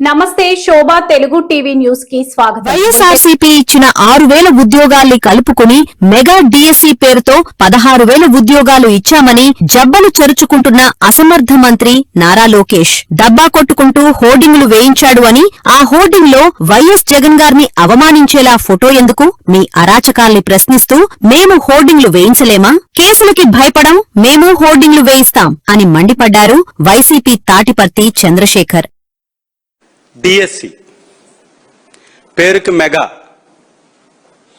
నమస్తే శోభా Telugu TV news కి స్వాగతం. వైఎస్ఆర్సీపీ ఇచ్చిన 6,000 ఉద్యోగాల్ని కలుపుకుని మెగా డిఎస్సీ పేరుతో 16,000 ఉద్యోగాలు ఇచ్చామని జబ్బలు చెరుచుకుంటున్న అసమర్థ మంత్రి నారా లోకేష్ డబ్బా కొట్టుకుంటూ హోర్డింగ్లు వేయించాడు అని ఆ హోర్డింగ్ లో వైఎస్ జగన్ గారిని అవమానించేలా ఫోటో ఎందుకు? మీ అరాచకాల్ని ప్రశ్నిస్తూ మేము హోర్డింగ్లు వేయించలేమా? కేసులకి భయపడం, మేము హోర్డింగ్లు వేయిస్తాం అని మండిపడ్డారు వైసీపీ తాటిపర్తి చంద్రశేఖర్. డిఎస్సి పేరుకి మెగా,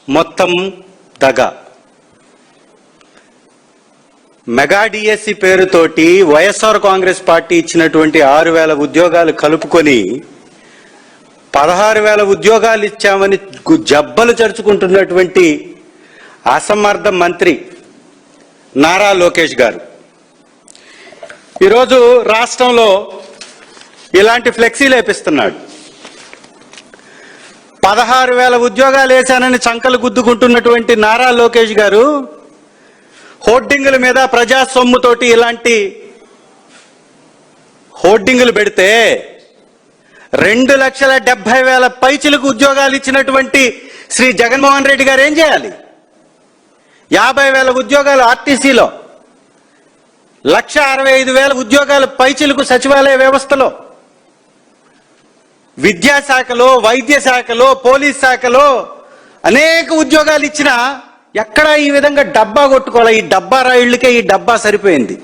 మొత్తం దగా. మెగా డిఎస్సి పేరుతోటి వైఎస్ఆర్ కాంగ్రెస్ పార్టీ ఇచ్చినటువంటి 6,000 ఉద్యోగాలు కలుపుకొని 16,000 ఉద్యోగాలు ఇచ్చామని జబ్బలు చరుచుకుంటున్నటువంటి అసమర్థ మంత్రి నారా లోకేష్ గారు ఈరోజు రాష్ట్రంలో ఇలాంటి ఫ్లెక్సీలు వేపిస్తున్నాడు. 16,000 ఉద్యోగాలు వేశానని చంకలు గుద్దుకుంటున్నటువంటి నారా లోకేష్ గారు హోర్డింగుల మీద ప్రజా సొమ్ముతోటి ఇలాంటి హోర్డింగులు పెడితే 2,70,000 పైచిలకు ఉద్యోగాలు ఇచ్చినటువంటి శ్రీ జగన్మోహన్ రెడ్డి గారు ఏం చేయాలి? 50,000 ఉద్యోగాలు ఆర్టీసీలో, 1,65,000 ఉద్యోగాలు పైచిలకు సచివాలయ వ్యవస్థలో, విద్యాశాఖలో, వైద్య శాఖలో, పోలీస్ శాఖలో అనేక ఉద్యోగాలు ఇచ్చినా ఎక్కడ ఈ విధంగా డబ్బా కొట్టుకోవాలి? ఈ డబ్బా రాయిళ్ళకే ఈ డబ్బా సరిపోయింది.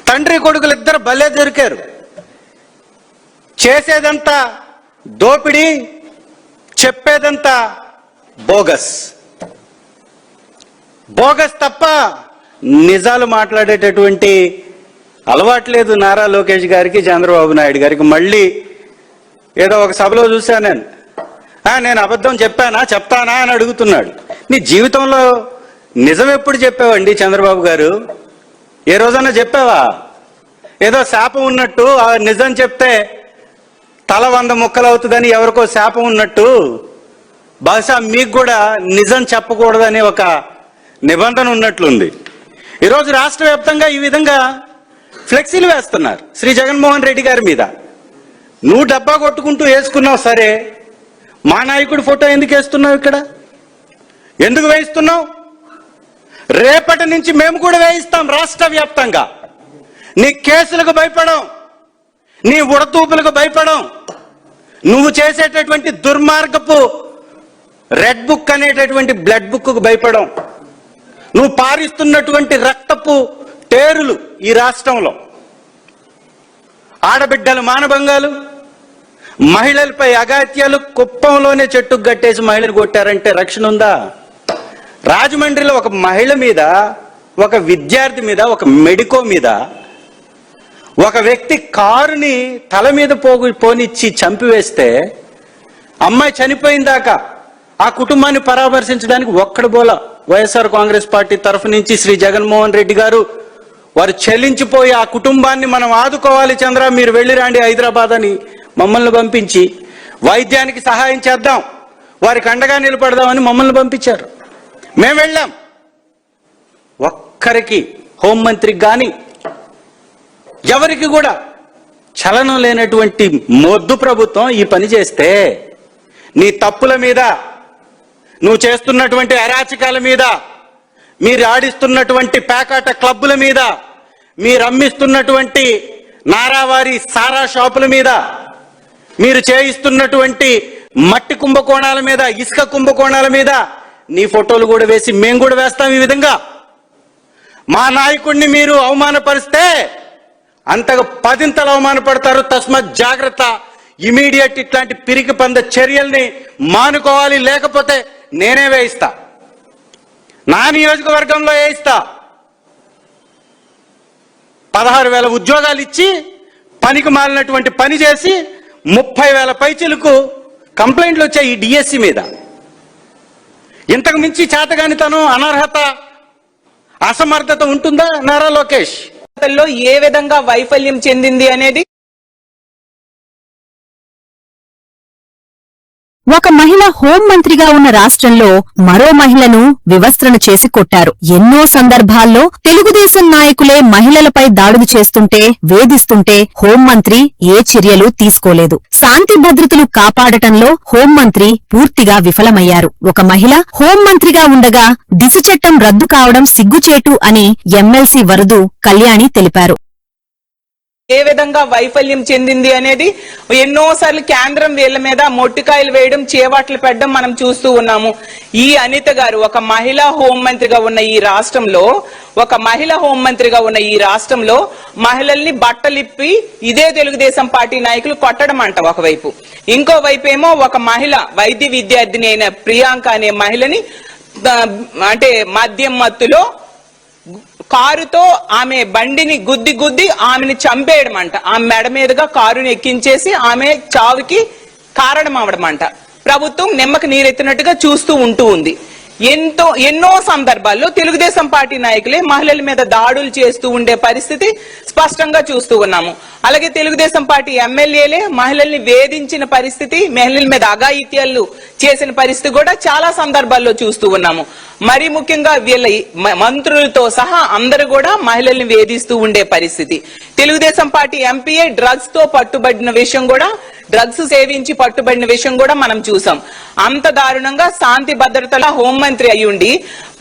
తండ్రి కొడుకులు ఇద్దరు భలే దొరికారు. చేసేదంతా దోపిడీ, చెప్పేదంతా బోగస్. బోగస్ తప్ప నిజాలు మాట్లాడేటటువంటి అలవాట్లేదు నారా లోకేష్ గారికి, చంద్రబాబు నాయుడు గారికి. మళ్ళీ ఏదో ఒక సభలో చూశాను నేను అబద్ధం చెప్తానా అని అడుగుతున్నాడు. నీ జీవితంలో నిజం ఎప్పుడు చెప్పావండి చంద్రబాబు గారు? ఏ రోజన్నా చెప్పావా? ఏదో శాపం ఉన్నట్టు ఆ నిజం చెప్తే తల 100 ముక్కలు అవుతుందని ఎవరికో శాపం ఉన్నట్టు బహుశా మీకు కూడా నిజం చెప్పకూడదని ఒక నిబంధన ఉన్నట్లుంది. ఈరోజు రాష్ట్ర వ్యాప్తంగా ఈ విధంగా ఫ్లెక్సీలు వేస్తున్నారు శ్రీ జగన్మోహన్ రెడ్డి గారి మీద. నువ్వు డబ్బా కొట్టుకుంటూ వేసుకున్నావు సరే, మా నాయకుడి ఫోటో ఎందుకు వేస్తున్నావు? ఇక్కడ ఎందుకు వేయిస్తున్నావు? రేపటి నుంచి మేము కూడా వేయిస్తాం రాష్ట్ర వ్యాప్తంగా. నీ కేసులకు భయపడం, నీ ఉడతూపులకు భయపడం, నువ్వు చేసేటటువంటి దుర్మార్గపు రెడ్ బుక్ అనేటటువంటి బ్లడ్ బుక్కు భయపడం, నువ్వు పారిస్తున్నటువంటి రక్తపు టేరులు ఈ రాష్ట్రంలో, ఆడబిడ్డల మానభంగాలు, మహిళలపై అగాత్యాలు, కుప్పంలోనే చెట్టుకు కట్టేసి మహిళలు కొట్టారంటే రక్షణ ఉందా? రాజమండ్రిలో ఒక మహిళ మీద, ఒక విద్యార్థి మీద, ఒక మెడికో మీద ఒక వ్యక్తి కారుని తల మీద పోనిచ్చి చంపివేస్తే అమ్మాయి చనిపోయిన దాకా ఆ కుటుంబాన్ని పరామర్శించడానికి ఒక్కడు బోలా వైఎస్ఆర్ కాంగ్రెస్ పార్టీ తరఫు నుంచి శ్రీ జగన్మోహన్ రెడ్డి గారు వారు చెల్లించిపోయి ఆ కుటుంబాన్ని మనం ఆదుకోవాలి చంద్ర, మీరు వెళ్ళి రాండి హైదరాబాద్ అని మమ్మల్ని పంపించి వైద్యానికి సహాయం చేద్దాం, వారికి అండగా నిలబడదామని మమ్మల్ని పంపించారు. మేము వెళ్ళాం. ఒక్కరికి హోంమంత్రికి కానీ ఎవరికి కూడా చలనం లేనటువంటి మొద్దు ప్రభుత్వం ఈ పని చేస్తే నీ తప్పుల మీద, నువ్వు చేస్తున్నటువంటి అరాచకాల మీద, మీరు ఆడిస్తున్నటువంటి పేకాట క్లబ్బుల మీద, మీరు అమ్మిస్తున్నటువంటి నారావారి సారా షాపుల మీద, మీరు చేయిస్తున్నటువంటి మట్టి కుంభకోణాల మీద, ఇసుక కుంభకోణాల మీద నీ ఫోటోలు కూడా వేసి మేము కూడా వేస్తాం. ఈ విధంగా మా నాయకుడిని మీరు అవమానపరిస్తే అంతగా 10ంతలు అవమానపడతారు. తస్మాత్ జాగ్రత్త. ఇమీడియట్ ఇట్లాంటి పిరికి పంద చర్యల్ని మానుకోవాలి, లేకపోతే నేనే వేయిస్తా, నా నియోజకవర్గంలో వేయిస్తా. 16,000 ఉద్యోగాలు ఇచ్చి పనికి మాలినటువంటి పని చేసి 30,000 పైచిలకు కంప్లైంట్లు వచ్చాయి ఈ డిఎస్సి మీద. ఇంతకు మించి చేతగానితనం, అనర్హత, అసమర్థత ఉంటుందా నారా లోకేష్? ఏ విధంగా వైఫల్యం చెందింది అనేది ఒక మహిళ హోంమంత్రిగా ఉన్న రాష్ట్రంలో మరో మహిళను వివస్త్రణ చేసి కొట్టారు. ఎన్నో సందర్భాల్లో తెలుగుదేశం నాయకులే మహిళలపై దాడులు చేస్తుంటే, వేధిస్తుంటే హోంమంత్రి ఏ చర్యలు తీసుకోలేదు. శాంతి భద్రతలు కాపాడటంలో హోంమంత్రి పూర్తిగా విఫలమయ్యారు. ఒక మహిళ హోంమంత్రిగా ఉండగా దిశ చట్టం రద్దు కావడం సిగ్గుచేటు అని ఎమ్మెల్సీ వరదు కళ్యాణి తెలిపారు. ఏ విధంగా వైఫల్యం చెందింది అనేది ఎన్నోసార్లు కేంద్రం వీళ్ళ మీద మొట్టికాయలు వేయడం, చేవాట్లు పెట్టడం మనం చూస్తూ ఉన్నాము. ఈ అనిత గారు ఒక మహిళా హోంమంత్రిగా ఉన్న ఈ రాష్ట్రంలో మహిళల్ని బట్టలిప్పి ఇదే తెలుగుదేశం పార్టీ నాయకులు కొట్టడం అంట ఒకవైపు. ఇంకోవైపు ఏమో ఒక మహిళ వైద్య విద్యార్థిని అయిన ప్రియాంక అనే మహిళని అంటే మద్యం మత్తులో కారుతో ఆమె బండిని గుద్ది ఆమెను చంపేయడం అంట. ఆమె మెడ మీదుగా కారుని ఎక్కించేసి ఆమె చావుకి కారణం అవడమంట. ప్రభుత్వం నిమ్మకి నీరెత్తినట్టుగా చూస్తూ ఉంది. ఎన్నో సందర్భాల్లో తెలుగుదేశం పార్టీ నాయకులే మహిళల మీద దాడులు చేస్తూ ఉండే పరిస్థితి స్పష్టంగా చూస్తూ ఉన్నాము. అలాగే తెలుగుదేశం పార్టీ ఎమ్మెల్యేలే మహిళల్ని వేధించిన పరిస్థితి, మహిళల మీద అఘాయిత్యాలు చేసిన పరిస్థితి కూడా చాలా సందర్భాల్లో చూస్తూ ఉన్నాము. మరి ముఖ్యంగా వీళ్ళ మంత్రులతో సహా అందరూ కూడా మహిళల్ని వేధిస్తూ ఉండే పరిస్థితి. తెలుగుదేశం పార్టీ ఎంపీఏ డ్రగ్స్ సేవించి పట్టుబడిన విషయం కూడా మనం చూసాం. అంత దారుణంగా శాంతి భద్రతల హోంమంత్రి అయ్యుండి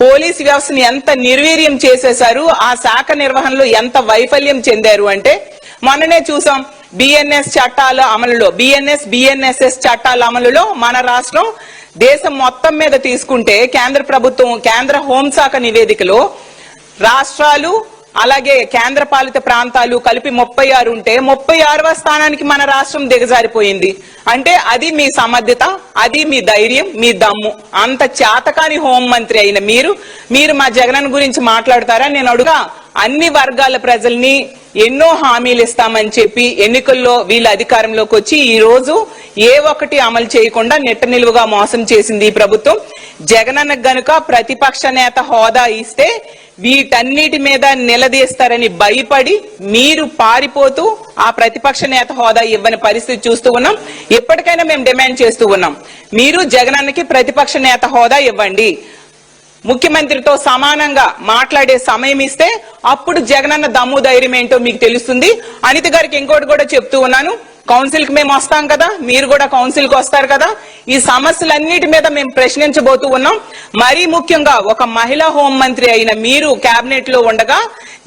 పోలీస్ వ్యవస్థని ఎంత నిర్వీర్యం చేసేశారు, ఆ శాఖ నిర్వహణలో ఎంత వైఫల్యం చెందారు అంటే మొన్ననే చూసాం. బిఎన్ఎస్ చట్టాల అమలులో, బిఎన్ఎస్ఎస్ చట్టాల అమలులో మన రాష్ట్రం దేశం మొత్తం మీద తీసుకుంటే కేంద్ర హోంశాఖ నివేదికలో రాష్ట్రాలు అలాగే కేంద్ర పాలిత ప్రాంతాలు కలిపి 36 ఉంటే 36వ స్థానానికి మన రాష్ట్రం దిగజారిపోయింది. అంటే అది మీ సమర్థత, అది మీ ధైర్యం, మీ దమ్ము. అంత చేతకాని హోంమంత్రి అయిన మీరు మా జగనన్న గురించి మాట్లాడతారా? నేను అడుగా అన్ని వర్గాల ప్రజల్ని ఎన్నో హామీలు ఇస్తామని చెప్పి ఎన్నికల్లో వీళ్ళ అధికారంలోకి వచ్చి ఈ రోజు ఏ ఒక్కటి అమలు చేయకుండా నిట్ట నిలువుగా మోసం చేసింది ఈ ప్రభుత్వం. జగనన్న గనుక ప్రతిపక్ష నేత హోదా ఇస్తే వీటన్నిటి మీద నిలదీస్తారని భయపడి మీరు పారిపోతూ ఆ ప్రతిపక్ష నేత హోదా ఇవ్వని పరిస్థితి చూస్తూ ఉన్నాం. ఎప్పటికైనా మేము డిమాండ్ చేస్తూ ఉన్నాం, మీరు జగనన్నకి ప్రతిపక్ష నేత హోదా ఇవ్వండి. ముఖ్యమంత్రితో సమానంగా మాట్లాడే సమయం ఇస్తే అప్పుడు జగనన్న దమ్ము ధైర్యం ఏంటో మీకు తెలుస్తుంది. అనిత గారికి ఇంకోటి కూడా చెప్తూ ఉన్నాను, కౌన్సిల్ కి మేము వస్తాం కదా, మీరు కూడా కౌన్సిల్ కి వస్తారు కదా, ఈ సమస్యలన్నిటి మీద మేము ప్రశ్నించబోతూ ఉన్నాం. మరీ ముఖ్యంగా ఒక మహిళా హోంమంత్రి అయిన మీరు కేబినెట్ లో ఉండగా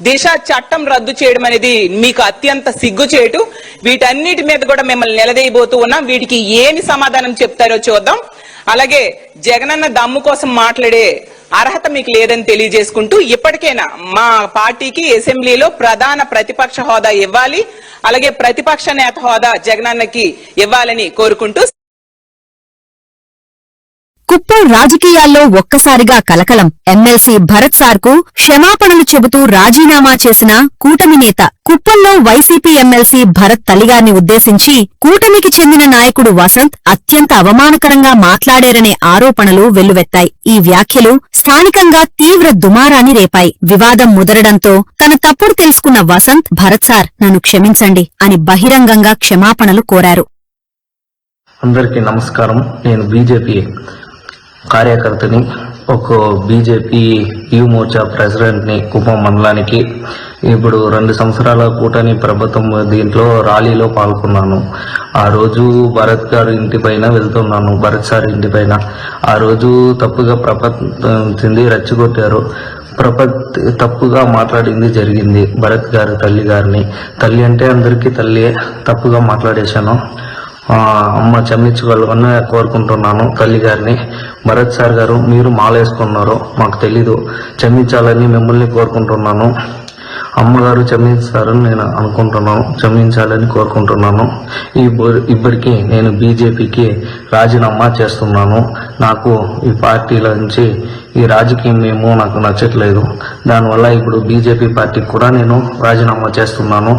దిశ చట్టం రద్దు చేయడం అనేది మీకు అత్యంత సిగ్గుచేటు. వీటన్నిటి మీద కూడా మిమ్మల్ని నిలదీయబోతూ ఉన్నాం. వీటికి ఏమి సమాధానం చెప్తారో చూద్దాం. అలాగే జగనన్న దమ్ము కోసం మాట్లాడే అర్హత మీకు లేదని తెలియజేసుకుంటూ ఇప్పటికైనా మా పార్టీకి అసెంబ్లీలో ప్రధాన ప్రతిపక్ష హోదా ఇవ్వాలి, అలాగే ప్రతిపక్ష నేత హోదా జగనన్నకి ఇవ్వాలని కోరుకుంటూ. కుప్పం రాజకీయాల్లో ఒక్కసారిగా కలకలం. ఎమ్మెల్సీ భరత్ సార్కు క్షమాపణలు చెబుతూ రాజీనామా చేసిన కూటమి నేత. కుప్పంలో వైసీపీ ఎమ్మెల్సీ భరత్ తల్లిగారిని ఉద్దేశించి కూటమికి చెందిన నాయకుడు వసంత్ అత్యంత అవమానకరంగా మాట్లాడారనే ఆరోపణలు వెల్లువెత్తాయి. ఈ వ్యాఖ్యలు స్థానికంగా తీవ్ర దుమారాన్ని రేపాయి. వివాదం ముదరడంతో తన తప్పుడు తెలుసుకున్న వసంత్ భరత్ సార్ నన్ను క్షమించండి అని బహిరంగంగా క్షమాపణలు కోరారు. అందరికీ నమస్కారం. నేను బీజేపీ కార్యకర్తని, ఒక బీజేపీ యువ మోర్చా ప్రెసిడెంట్ ని కుప్పం మండలానికి. ఇప్పుడు 2 సంవత్సరాల కూటమి ప్రభుత్వం దీంట్లో ర్యాలీలో పాల్గొన్నాను. ఆ రోజు భరత్ గారి ఇంటి పైన వెళ్తున్నాను, భరత్ సార్ ఇంటి పైన. ఆ రోజు తప్పుగా ప్రపంచింది, రెచ్చగొట్టారు. తప్పుగా మాట్లాడింది జరిగింది. భరత్ గారి తల్లి అంటే అందరికీ తల్లి, తప్పుగా మాట్లాడేశాను. అమ్మ క్షమించగలవని కోరుకుంటున్నాను తల్లి గారిని. భరత్ సార్ గారు, మీరు మాలేసుకున్నారు, మాకు తెలీదు, క్షమించాలని మిమ్మల్ని కోరుకుంటున్నాను. అమ్మగారు క్షమిస్తారని నేను అనుకుంటున్నాను, క్షమించాలని కోరుకుంటున్నాను. ఇప్పటికీ నేను బీజేపీకి రాజీనామా చేస్తున్నాను. నాకు ఈ పార్టీల నుంచి ఈ రాజకీయం ఏమో నాకు నచ్చట్లేదు. దానివల్ల ఇప్పుడు బీజేపీ పార్టీకి కూడా నేను రాజీనామా చేస్తున్నాను.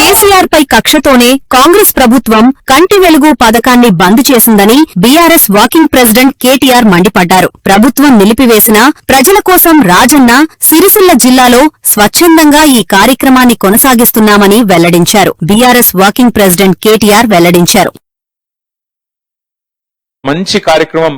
కేసీఆర్ పై కక్షతోనే కాంగ్రెస్ ప్రభుత్వం కంటి వెలుగు పథకాన్ని బంద్ చేసిందని బీఆర్ఎస్ వాకింగ్ ప్రెసిడెంట్ కేటీఆర్ మండిపడ్డారు. ప్రభుత్వం నిలిపివేసినా ప్రజల కోసం రాజన్న సిరిసిల్ల జిల్లాలో స్వచ్ఛందంగా ఈ కార్యక్రమాన్ని కొనసాగిస్తున్నామని వెల్లడించారు. బీఆర్ఎస్ వాకింగ్ ప్రెసిడెంట్ కేటీఆర్ వెల్లడించారు. మంచి కార్యక్రమం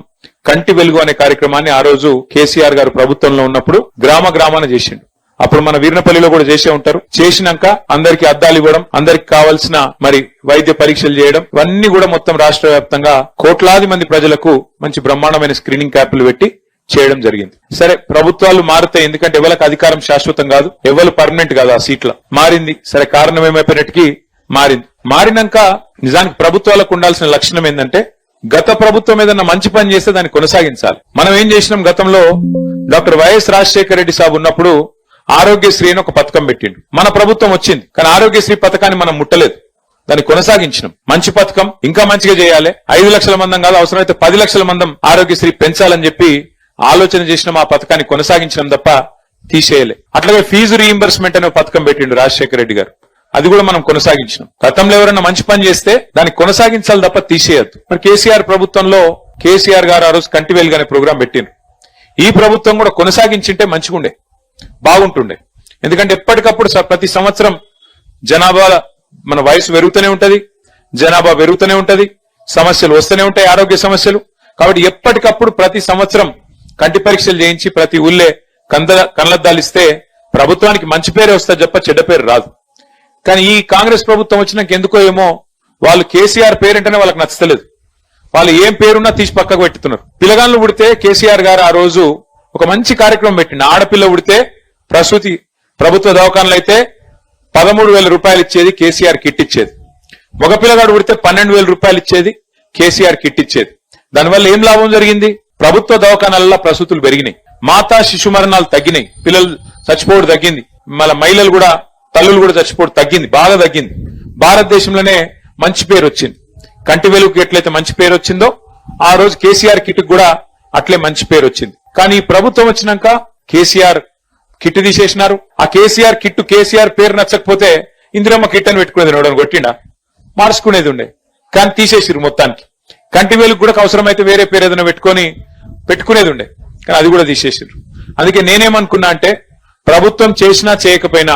కంటి వెలుగు అనే కార్యక్రమాన్ని ఆ రోజు కేసీఆర్ గారు ప్రభుత్వంలో ఉన్నప్పుడు గ్రామాన చేసిండు. అప్పుడు మన వీర్నపల్లిలో కూడా చేసే ఉంటారు. చేసినాక అందరికి అద్దాలు ఇవ్వడం, అందరికి కావాల్సిన మరి వైద్య పరీక్షలు చేయడం, ఇవన్నీ కూడా మొత్తం రాష్ట్ర వ్యాప్తంగా కోట్లాది మంది ప్రజలకు మంచి బ్రహ్మాండమైన స్క్రీనింగ్ క్యాంపులు పెట్టి చేయడం జరిగింది. సరే, ప్రభుత్వాలు మారుతాయి, ఎందుకంటే ఎవరికి అధికారం శాశ్వతం కాదు, ఎవరు పర్మనెంట్ కాదు. ఆ సీట్ల మారింది. సరే, కారణం ఏమైపోయినట్టుకి మారింది. మారినాక నిజానికి ప్రభుత్వాలకు ఉండాల్సిన లక్షణం ఏంటంటే గత ప్రభుత్వం ఏదన్నా మంచి పని చేస్తే దాన్ని కొనసాగించాలి. మనం ఏం చేసినాం, గతంలో డాక్టర్ వైఎస్ రాజశేఖర రెడ్డి సాబ్ ఉన్నప్పుడు ఆరోగ్యశ్రీ అని ఒక పథకం పెట్టిండు. మన ప్రభుత్వం వచ్చింది, కానీ ఆరోగ్యశ్రీ పథకాన్ని మనం ముట్టలేదు, దాన్ని కొనసాగించినాం. మంచి పథకం, ఇంకా మంచిగా చేయాలి. 5 లక్షల మందం కాదు, అవసరమైతే 10 లక్షల మందం ఆరోగ్యశ్రీ పెంచాలని చెప్పి ఆలోచన చేసినాం. ఆ పథకాన్ని కొనసాగించడం తప్ప తీసేయలే. అట్లాగే ఫీజు రీయింబర్స్మెంట్ అనే పథకం పెట్టిండు రాజశేఖర రెడ్డి గారు, అది కూడా మనం కొనసాగించినాం. గతంలో ఎవరైనా మంచి పని చేస్తే దాన్ని కొనసాగించాలి తప్ప తీసేయద్దు. మరి కేసీఆర్ ప్రభుత్వంలో కేసీఆర్ గారు ఆ రోజు కంటి వెలుగు అనే ప్రోగ్రాం పెట్టిండ్రు. ఈ ప్రభుత్వం కూడా కొనసాగించింటే మంచిగుండే, బాగుంటుండే. ఎందుకంటే ఎప్పటికప్పుడు ప్రతి సంవత్సరం జనాభా మన వయసు పెరుగుతూనే ఉంటది, జనాభా పెరుగుతూనే ఉంటది, సమస్యలు వస్తూనే ఉంటాయి, ఆరోగ్య సమస్యలు. కాబట్టి ఎప్పటికప్పుడు ప్రతి సంవత్సరం కంటి పరీక్షలు చేయించి ప్రతి ఊళ్ళే కళ్ళద్దాలు ఇస్తే ప్రభుత్వానికి మంచి పేరే వస్తుంది తప్ప చెడ్డ పేరు రాదు. కానీ ఈ కాంగ్రెస్ ప్రభుత్వం వచ్చినాక ఎందుకో ఏమో వాళ్ళు కేసీఆర్ పేరంటేనే వాళ్ళకి నచ్చలేదు. వాళ్ళు ఏం పేరున్నా తీసి పక్కకు పెట్టుతున్నారు. పిల్లగాళ్ళు పుడితే కేసీఆర్ గారు ఆ రోజు ఒక మంచి కార్యక్రమం పెట్టిండు. ఆడపిల్ల పుడితే ప్రసూతి ప్రభుత్వ దవాఖానలు అయితే 13,000 రూపాయలు ఇచ్చేది, కేసీఆర్ కిట్ ఇచ్చేది. మగ పిల్లగాడు పుడితే 12,000 రూపాయలు ఇచ్చేది, కేసీఆర్ కిట్ ఇచ్చేది. దానివల్ల ఏం లాభం జరిగింది? ప్రభుత్వ దవాఖానాలలో ప్రసూతులు పెరిగినాయి, మాతా శిశు మరణాలు తగ్గినాయి, పిల్లలు చచ్చిపోవడం తగ్గింది, మళ్ళీ మహిళలు కూడా తల్లులు కూడా చచ్చిపోవడం తగ్గింది, బాగా తగ్గింది. భారతదేశంలోనే మంచి పేరు వచ్చింది. కంటి వెలుగుకి ఎట్లయితే మంచి పేరు వచ్చిందో ఆ రోజు కేసీఆర్ కిట్ కూడా అట్లే మంచి పేరు వచ్చింది. కానీ ఈ ప్రభుత్వం వచ్చినాక కేసీఆర్ కిట్ తీసేసినారు. ఆ కేసీఆర్ కిట్టు కేసీఆర్ పేరు నచ్చకపోతే ఇందిరమ్మ కిట్ అని పెట్టుకునేది, నోడని కొట్టిండా, మార్చుకునేది ఉండే. కానీ తీసేసిరు మొత్తానికి. కంటి వెలుగు కూడా అవసరమైతే వేరే పేరు ఏదైనా పెట్టుకునేది ఉండే, కానీ అది కూడా తీసేసిరు. అందుకే నేనేమనుకున్నా అంటే ప్రభుత్వం చేసినా చేయకపోయినా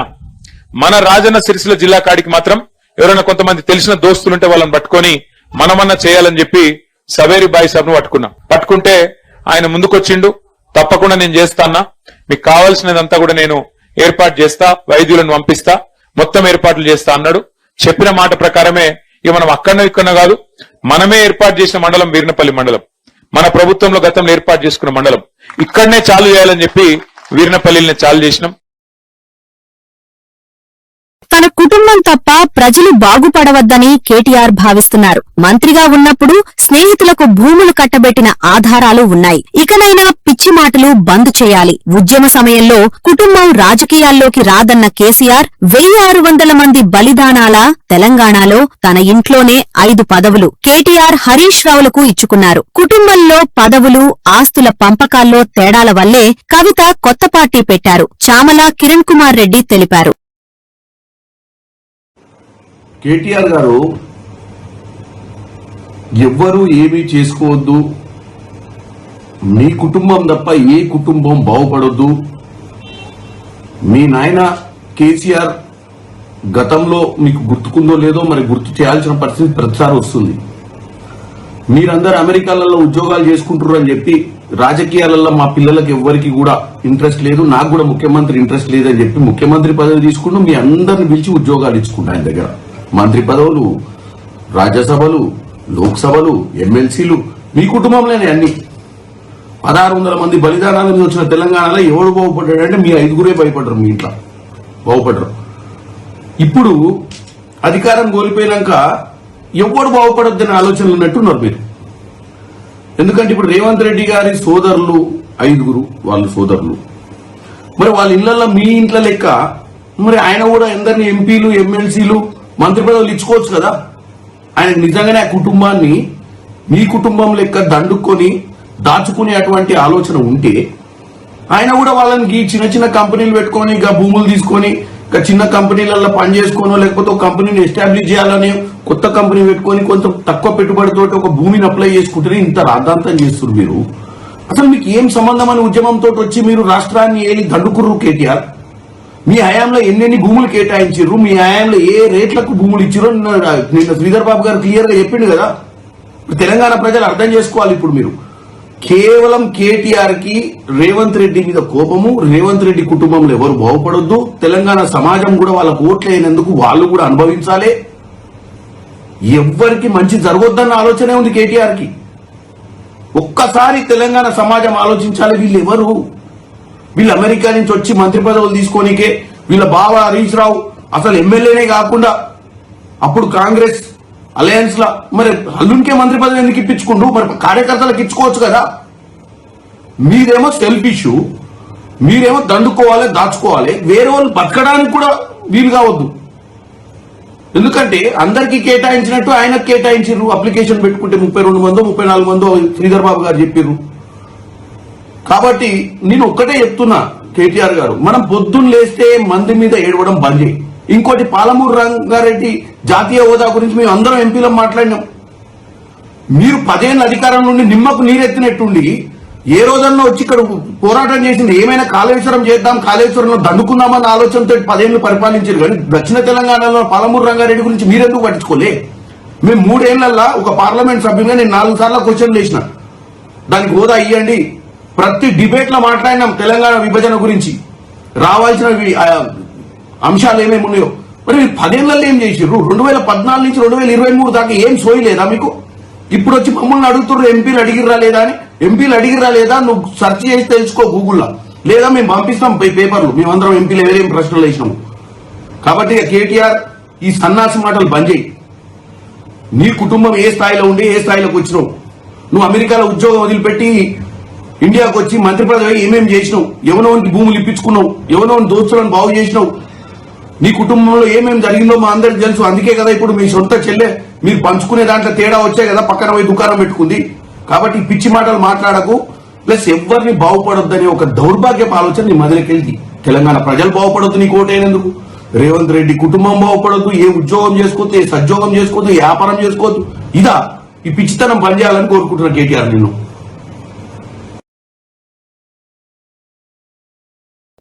మన రాజన్న సిరిసిల్ల జిల్లా కాడికి మాత్రం ఎవరైనా కొంతమంది తెలిసిన దోస్తులుంటే వాళ్ళని పట్టుకొని మనమన్నా చేయాలని చెప్పి సవేరి బాయి సాబ్ను పట్టుకుంటే ఆయన ముందుకొచ్చిండు. తప్పకుండా నేను చేస్తానా, మీకు కావాల్సినదంతా కూడా నేను ఏర్పాటు చేస్తా, వైద్యులను పంపిస్తా, మొత్తం ఏర్పాట్లు చేస్తా అన్నాడు. చెప్పిన మాట ప్రకారమే ఇక మనం ఇక్కడ కాదు, మనమే ఏర్పాటు చేసిన మండలం వీర్నపల్లి మండలం, మన ప్రభుత్వంలో గతంలో ఏర్పాటు చేసుకున్న మండలం, ఇక్కడనే చాలు చేయాలని చెప్పి వీర్నపల్లిని చాలు చేసినాం. తన కుటుంబం తప్ప ప్రజలు బాగుపడవద్దని కేటీఆర్ భావిస్తున్నారు. మంత్రిగా ఉన్నప్పుడు స్నేహితులకు భూములు కట్టబెట్టిన ఆధారాలు ఉన్నాయి. ఇకనైనా పిచ్చి మాటలు బంద్ చేయాలి. ఉద్యమ సమయంలో కుటుంబం రాజకీయాల్లోకి రాదన్న కేసీఆర్ 1600 మంది బలిదానాల తెలంగాణలో తన ఇంట్లోనే 5 పదవులు కేటీఆర్ హరీష్ రావులకు ఇచ్చుకున్నారు. కుటుంబంలో పదవులు ఆస్తుల పంపకాల్లో తేడాల వల్లే కవిత కొత్త పార్టీ పెట్టారు. చామల కిరణ్ కుమార్ రెడ్డి తెలిపారు. కేటీఆర్ గారు ఎవ్వరూ ఏమీ చేసుకోవద్దు, మీ కుటుంబం తప్ప ఏ కుటుంబం బాగుపడొద్దు, మీ నాయన కేసీఆర్ గతంలో మీకు గుర్తుకుందో లేదో మరి గుర్తు చేయాల్సిన పరిస్థితి ప్రతిసారి వస్తుంది. మీరందరూ అమెరికాలలో ఉద్యోగాలు చేసుకుంటున్నారు అని చెప్పి రాజకీయాలలో మా పిల్లలకు ఎవ్వరికి కూడా ఇంట్రెస్ట్ లేదు, నాకు కూడా ముఖ్యమంత్రి ఇంట్రెస్ట్ లేదని చెప్పి ముఖ్యమంత్రి పదవి తీసుకుంటూ మీ అందరిని పిలిచి ఉద్యోగాలు ఇచ్చుకుంటా ఆయన దగ్గర. మంత్రి పదవులు, రాజ్యసభలు, లోక్సభలు, ఎమ్మెల్సీలు మీ కుటుంబంలోనే అన్ని. 1600 మంది బలిదానాల నుంచి వచ్చిన తెలంగాణలో ఎవడు బాగుపడ్డాడంటే మీ 5గురే భయపడరు, మీ ఇంట్లో బాగుపడరు. ఇప్పుడు అధికారం కోల్పోయినాక ఎవడు బాగుపడొద్దని ఆలోచనలు ఉన్నట్టున్నారు మీరు. ఎందుకంటే ఇప్పుడు రేవంత్ రెడ్డి గారి సోదరులు 5గురు, వాళ్ళు సోదరులు. మరి వాళ్ళ ఇళ్లలో మీ ఇంట్లో లెక్క మరి ఆయన కూడా ఎందరిని ఎంపీలు, ఎమ్మెల్సీలు, మంత్రి పదవులు ఇచ్చుకోవచ్చు కదా. ఆయన నిజంగానే ఆ కుటుంబాన్ని మీ కుటుంబం లెక్క దండుకొని దాచుకునే అటువంటి ఆలోచన ఉంటే ఆయన కూడా వాళ్ళని చిన్న చిన్న కంపెనీలు పెట్టుకొని భూములు తీసుకొని ఒక చిన్న కంపెనీలలో పని చేసుకోనో లేకపోతే ఒక కంపెనీని ఎస్టాబ్లిష్ చేయాలని కొత్త కంపెనీ పెట్టుకొని కొంచెం తక్కువ పెట్టుబడితో ఒక భూమిని అప్లై చేసుకుంటే ఇంత రాద్ధాంతం చేస్తున్నారు మీరు. అసలు మీకు ఏం సంబంధం అని ఉద్యమంతో వచ్చి మీరు రాష్ట్రాన్ని ఏలి దండుకుర్రు కేటీఆర్? మీ హయాంలో ఎన్నెన్ని భూములు కేటాయించారు, మీ హయాంలో ఏ రేట్లకు భూములు ఇచ్చారో నిన్న శ్రీధర్ బాబు గారు క్లియర్ గా చెప్పిండు కదా. తెలంగాణ ప్రజలు అర్థం చేసుకోవాలి. ఇప్పుడు మీరు కేవలం కేటీఆర్ కి రేవంత్ రెడ్డి మీద కోపము, రేవంత్ రెడ్డి కుటుంబంలో ఎవరు బాగుపడొద్దు, తెలంగాణ సమాజం కూడా వాళ్ళకు ఓట్లు అయినందుకు వాళ్ళు కూడా అనుభవించాలి, ఎవ్వరికి మంచి జరగొద్దన్న ఆలోచనే ఉంది కేటీఆర్ కి. ఒక్కసారి తెలంగాణ సమాజం ఆలోచించాలి. వీళ్ళు ఎవరు? వీళ్ళు అమెరికా నుంచి వచ్చి మంత్రి పదవులు తీసుకోనికే వీళ్ళ బావ హరీష్ రావు అసలు ఎమ్మెల్యేనే కాకుండా అప్పుడు కాంగ్రెస్ అలయన్స్ లా మరి అల్లునికే మంత్రి పదవి ఎందుకు ఇప్పించుకుంటూ మరి కార్యకర్తలకు ఇచ్చుకోవచ్చు కదా. మీరేమో సెల్ఫ్ ఇష్యూ, మీరేమో దండుకోవాలి, దాచుకోవాలి, వేరే వాళ్ళు బతకడానికి కూడా వీలు కావద్దు. ఎందుకంటే అందరికీ కేటాయించినట్టు ఆయనకు కేటాయించారు. అప్లికేషన్ పెట్టుకుంటే 32 మందో 34 మందో శ్రీధర్ బాబు గారు చెప్పారు. కాబట్టి నేను ఒక్కటే చెప్తున్నా కేటీఆర్ గారు, మనం పొద్దున్న లేస్తే మంది మీద ఏడవడం బంద్ చేయి. ఇంకోటి పాలమూరు రంగారెడ్డి జాతీయ హోదా గురించి మేము అందరం ఎంపీలం మాట్లాడినాం. మీరు 10 ఏళ్ళ అధికారం నుండి నిమ్మకు నీరెత్తినట్టుండి ఏ రోజన్నా వచ్చి ఇక్కడ పోరాటం చేసింది ఏమైనా కాళేశ్వరం చేద్దాం, కాళేశ్వరంలో దండుకుందామన్న ఆలోచనతో 10 ఏళ్ళు పరిపాలించారు. కానీ దక్షిణ తెలంగాణలో పాలమూరు రంగారెడ్డి గురించి మీరెందుకు పట్టించుకోలే? మేము 3 ఏళ్లలో ఒక పార్లమెంట్ సభ్యులుగా నేను 4 సార్లు క్వశ్చన్లు వేసిన, దానికి హోదా ఇవ్వండి. ప్రతి డిబేట్ లో మాట్లాడినాం తెలంగాణ విభజన గురించి, రావాల్సిన అంశాలు ఏమేమి ఉన్నాయో. మరి 10 ఏళ్లలో ఏం చేసిర్రు? 2014 నుంచి 2023 దాకా ఏం సోయలేదా మీకు? ఇప్పుడు వచ్చి మమ్మల్ని అడుగుతున్నారు ఎంపీలు అడిగిర్రా లేదా అని. ఎంపీలు అడిగిర్రా లేదా నువ్వు సెర్చ్ చేసి తెలుసుకో గూగుల్లో, లేదా మేము పంపిస్తాం పేపర్లు, మేమందరం ఎంపీలు ఎవరేం ప్రశ్నలు వేసినాము. కాబట్టి కేటీఆర్ ఈ సన్నాసి మాటలు బంద్ చేయి. నీ కుటుంబం ఏ స్థాయిలో ఉండి ఏ స్థాయిలోకి వచ్చినావు? నువ్వు అమెరికాలో ఉద్యోగం వదిలిపెట్టి ఇండియాకు వచ్చి మంత్రి పదవి ఏమేమి చేసినావు? ఎవనోనికి భూములు ఇప్పించుకున్నావు, ఎవనోని దోస్తులను బాగు చేసినావు, నీ కుటుంబంలో ఏమేమి జరిగిందో మా అందరికి తెలుసు. అందుకే కదా ఇప్పుడు మీ సొంత చెల్లె మీరు పంచుకునే దాంట్లో తేడా వచ్చాయి కదా, పక్కన పోయి దుకాణం పెట్టుకుంది. కాబట్టి పిచ్చి మాటలు మాట్లాడకు, ప్లస్ ఎవరిని బాగుపడొద్దని ఒక దౌర్భాగ్యపు ఆలోచన నీ మొదలుకెళ్ళి. తెలంగాణ ప్రజలు బాగుపడొద్దు నీకు ఓటైనందుకు, రేవంత్ రెడ్డి కుటుంబం బాగుపడొద్దు, ఏ ఉద్యోగం చేసుకోవద్దు, ఏ సద్యోగం చేసుకోవద్దు, ఏ వ్యాపారం చేసుకోవద్దు. ఇదా ఈ పిచ్చితనం పనిచేయాలని కోరుకుంటున్నా కేటీఆర్ నిన్ను.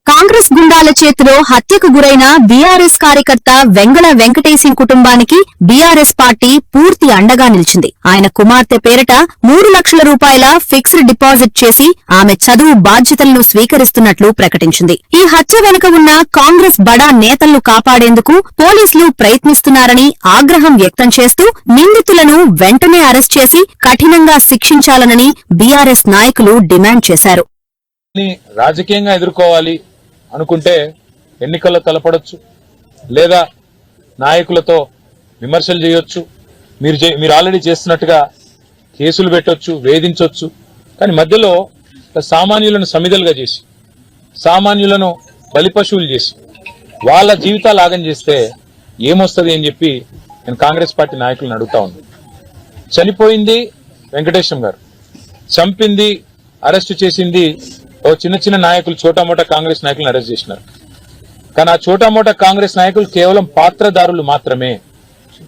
కాంగ్రెస్ గుండాల చేతిలో హత్యకు గురైన బీఆర్ఎస్ కార్యకర్త వెంగళ వెంకటేశం కుటుంబానికి బీఆర్ఎస్ పార్టీ పూర్తి అండగా నిలిచింది. ఆయన కుమార్తె పేరిట 3 లక్షల రూపాయల ఫిక్స్డ్ డిపాజిట్ చేసి ఆమె చదువు బాధ్యతలను స్వీకరిస్తున్నట్లు ప్రకటించింది. ఈ హత్య వెనుక ఉన్న కాంగ్రెస్ బడా నేతలను కాపాడేందుకు పోలీసులు ప్రయత్నిస్తున్నారని ఆగ్రహం వ్యక్తం చేస్తూ నిందితులను వెంటనే అరెస్ట్ చేసి కఠినంగా శిక్షించాలనని బీఆర్ఎస్ నాయకులు డిమాండ్ చేశారు. రాజకీయంగా ఎదుర్కోవాలి అనుకుంటే ఎన్నికల్లో తలపడొచ్చు, లేదా నాయకులతో విమర్శలు చేయొచ్చు, మీరు ఆల్రెడీ చేస్తున్నట్టుగా కేసులు పెట్టొచ్చు, వేధించొచ్చు. కానీ మధ్యలో సామాన్యులను సమిధలుగా చేసి, సామాన్యులను బలిపశువులు చేసి వాళ్ళ జీవితాలు ఆగం చేస్తే ఏమొస్తుంది అని చెప్పి నేను కాంగ్రెస్ పార్టీ నాయకులను అడుగుతా ఉన్నాను. చనిపోయింది వెంకటేశం గారు, చంపింది అరెస్టు చేసింది ఓ చిన్న నాయకులు, చోటామోటా కాంగ్రెస్ నాయకులను అరెస్ట్ చేసినారు. కానీ ఆ చోటామోటా కాంగ్రెస్ నాయకులు కేవలం పాత్రదారులు మాత్రమే.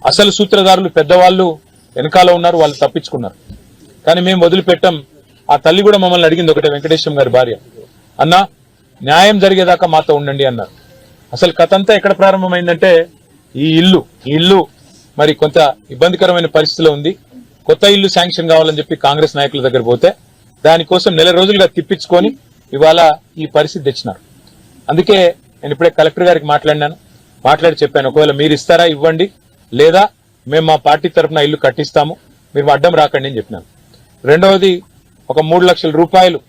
అసలు సూత్రధారులు పెద్దవాళ్ళు వెనకాల ఉన్నారు, వాళ్ళు తప్పించుకున్నారు. కానీ మేము వదిలిపెట్టాం. ఆ తల్లి కూడా మమ్మల్ని అడిగింది ఒకటే, వెంకటేశం గారి భార్య, అన్నా న్యాయం జరిగేదాకా మాతో ఉండండి అన్నారు. అసలు కథ అంతా ఎక్కడ ప్రారంభమైందంటే ఈ ఇల్లు మరి కొంత ఇబ్బందికరమైన పరిస్థితిలో ఉంది. కొత్త ఇల్లు శాంక్షన్ కావాలని చెప్పి కాంగ్రెస్ నాయకుల దగ్గర పోతే దానికోసం 4 రోజులుగా తిప్పించుకొని ఇవాళ ఈ పరిస్థితి తెచ్చినారు. అందుకే నేను ఇప్పుడే కలెక్టర్ గారికి మాట్లాడి చెప్పాను, ఒకవేళ మీరు ఇస్తారా ఇవ్వండి, లేదా మేము మా పార్టీ తరఫున ఇల్లు కట్టిస్తాము, మీరు అడ్డం రాకండి అని చెప్పినాను. రెండవది ఒక 3 లక్షల రూపాయలు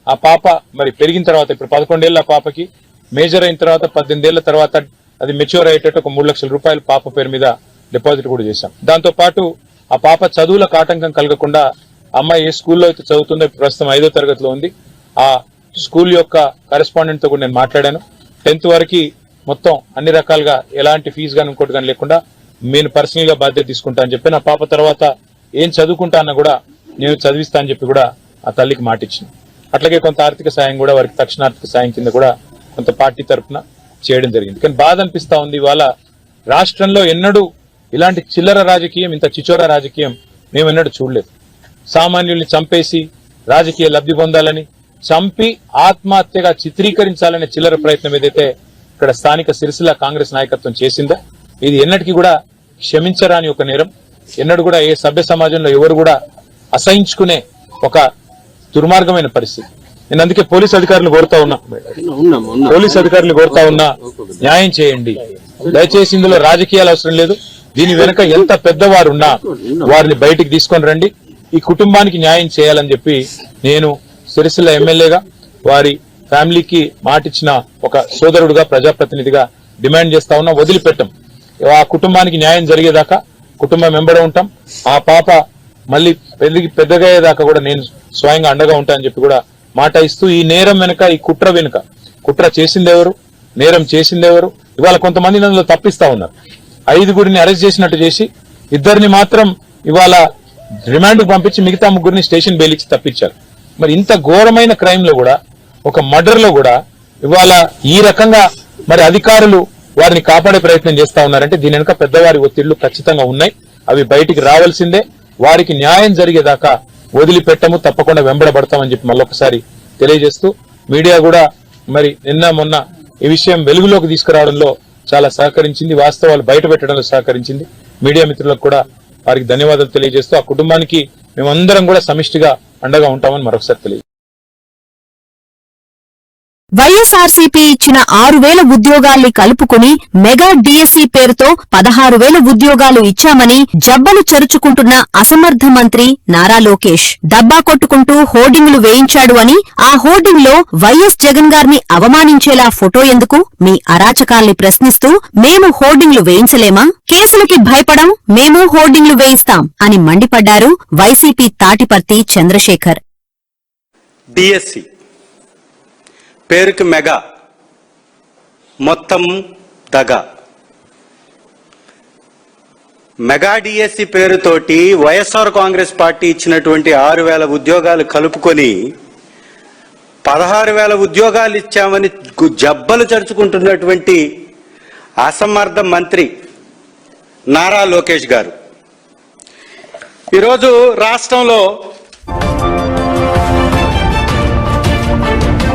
ఆ పాప మరి పెరిగిన తర్వాత, ఇప్పుడు 11 ఏళ్ళ పాపకి, మేజర్ అయిన తర్వాత 18 ఏళ్ల తర్వాత అది మెచ్యూర్ అయ్యేటట్టు ఒక 3 లక్షల రూపాయలు పాప పేరు మీద డిపాజిట్ కూడా చేశాం. దాంతో పాటు ఆ పాప చదువులకు ఆటంకం కలగకుండా, అమ్మాయి ఏ స్కూల్లో అయితే చదువుతుందో ప్రస్తుతం 5వ తరగతిలో ఉంది, ఆ స్కూల్ యొక్క కరెస్పాండెంట్ తో కూడా నేను మాట్లాడాను. 10th వరకు మొత్తం అన్ని రకాలుగా ఎలాంటి ఫీజు కానీ ఇంకోటి కానీ లేకుండా నేను పర్సనల్ గా బాధ్యత తీసుకుంటా అని చెప్పి, నా పాప తర్వాత ఏం చదువుకుంటా అన్న కూడా నేను చదివిస్తా అని చెప్పి కూడా ఆ తల్లికి మాట ఇచ్చింది. అట్లాగే కొంత ఆర్థిక సాయం కూడా వారికి తక్షణ ఆర్థిక సాయం కింద కూడా కొంత పార్టీ తరఫున చేయడం జరిగింది. కానీ బాధ అనిపిస్తా ఉంది, ఇవాళ రాష్ట్రంలో ఎన్నడూ ఇలాంటి చిల్లర రాజకీయం, ఇంత చిచోర రాజకీయం మేము ఎన్నడూ చూడలేదు. సామాన్యుల్ని చంపేసి రాజకీయ లబ్ధి పొందాలని, చంపి ఆత్మహత్యగా చిత్రీకరించాలనే చిల్లర ప్రయత్నం ఏదైతే ఇక్కడ స్థానిక సిరిసిల్ల కాంగ్రెస్ నాయకత్వం చేసిందో ఇది ఎన్నటికీ కూడా క్షమించరాని ఒక నేరం. ఎన్నడూ కూడా ఏ సభ్య సమాజంలో ఎవరు కూడా అసహించుకునే ఒక దుర్మార్గమైన పరిస్థితి. నేను అందుకే పోలీస్ అధికారులు కోరుతా ఉన్నా, న్యాయం చేయండి దయచేసి. ఇందులో రాజకీయాలు అవసరం లేదు. దీని వెనుక ఎంత పెద్దవారున్నా వారిని బయటికి తీసుకొని రండి, ఈ కుటుంబానికి న్యాయం చేయాలని చెప్పి నేను సిరిసిల్ల ఎమ్మెల్యేగా వారి ఫ్యామిలీకి మాటిచ్చిన ఒక సోదరుడుగా, ప్రజాప్రతినిధిగా డిమాండ్ చేస్తా ఉన్నా. వదిలిపెట్టం. ఆ కుటుంబానికి న్యాయం జరిగేదాకా కుటుంబం వెంబడి ఉంటాం. ఆ పాప మళ్ళీ పెద్దగా అయ్యేదాకా కూడా నేను స్వయంగా అండగా ఉంటా అని చెప్పి కూడా మాట ఇస్తూ, ఈ నేరం వెనుక, ఈ కుట్ర వెనుక, కుట్ర చేసిందెవరు, నేరం చేసిందెవరు, ఇవాళ కొంతమంది అందులో తప్పిస్తా ఉన్నారు. 5గురిని అరెస్ట్ చేసినట్టు చేసి 2 మాత్రం ఇవాళ రిమాండ్కు పంపించి మిగతా 3 స్టేషన్ బెయిల్ ఇచ్చి తప్పించారు. మరి ఇంత ఘోరమైన క్రైమ్ లో కూడా, ఒక మర్డర్ లో కూడా ఇవాళ ఈ రకంగా మరి అధికారులు వారిని కాపాడే ప్రయత్నం చేస్తా ఉన్నారంటే దీని వెనుక పెద్దవారి ఒత్తిళ్లు ఖచ్చితంగా ఉన్నాయి. అవి బయటికి రావాల్సిందే. వారికి న్యాయం జరిగేదాకా వదిలిపెట్టము, తప్పకుండా వెంబడబడతామని చెప్పి మళ్ళొకసారి తెలియజేస్తూ, మీడియా కూడా మరి నిన్న మొన్న ఈ విషయం వెలుగులోకి తీసుకురావడంలో చాలా సహకరించింది, వాస్తవాలు బయట పెట్టడంలో సహకరించింది. మీడియా మిత్రులకు కూడా వారికి ధన్యవాదాలు తెలియజేస్తూ, ఆ కుటుంబానికి మేమందరం కూడా సమిష్టిగా అండగా ఉంటామని మరొకసారి తెలియజేస్తాం. వైఎస్ఆర్సీపీ ఇచ్చిన 6,000 ఉద్యోగాల్ని కలుపుకుని మెగా డిఎస్సీ పేరుతో 16,000 ఉద్యోగాలు ఇచ్చామని జబ్బలు చెరుచుకుంటున్న అసమర్థ మంత్రి నారా లోకేష్ డబ్బా కొట్టుకుంటూ హోర్డింగులు వేయించాడు అని, ఆ హోర్డింగ్ లో వైఎస్ జగన్ గారిని అవమానించేలా ఫోటో ఎందుకు? మీ అరాచకాల్ని ప్రశ్నిస్తూ మేము హోర్డింగ్లు వేయించలేమా? కేసులకి భయపడం, మేము హోర్డింగ్లు వేయిస్తాం అని మండిపడ్డారు వైసీపీ తాటిపర్తి చంద్రశేఖర్. డిఎస్సి పేరుకి మెగా, మొత్తం దగా. మెగా డిఎస్సి పేరుతోటి వైఎస్ఆర్ కాంగ్రెస్ పార్టీ ఇచ్చినటువంటి 6,000 ఉద్యోగాలు కలుపుకొని 16,000 ఉద్యోగాలు ఇచ్చామని జబ్బలు చరుచుకుంటున్నటువంటి అసమర్థ మంత్రి నారా లోకేష్ గారు ఈరోజు రాష్ట్రంలో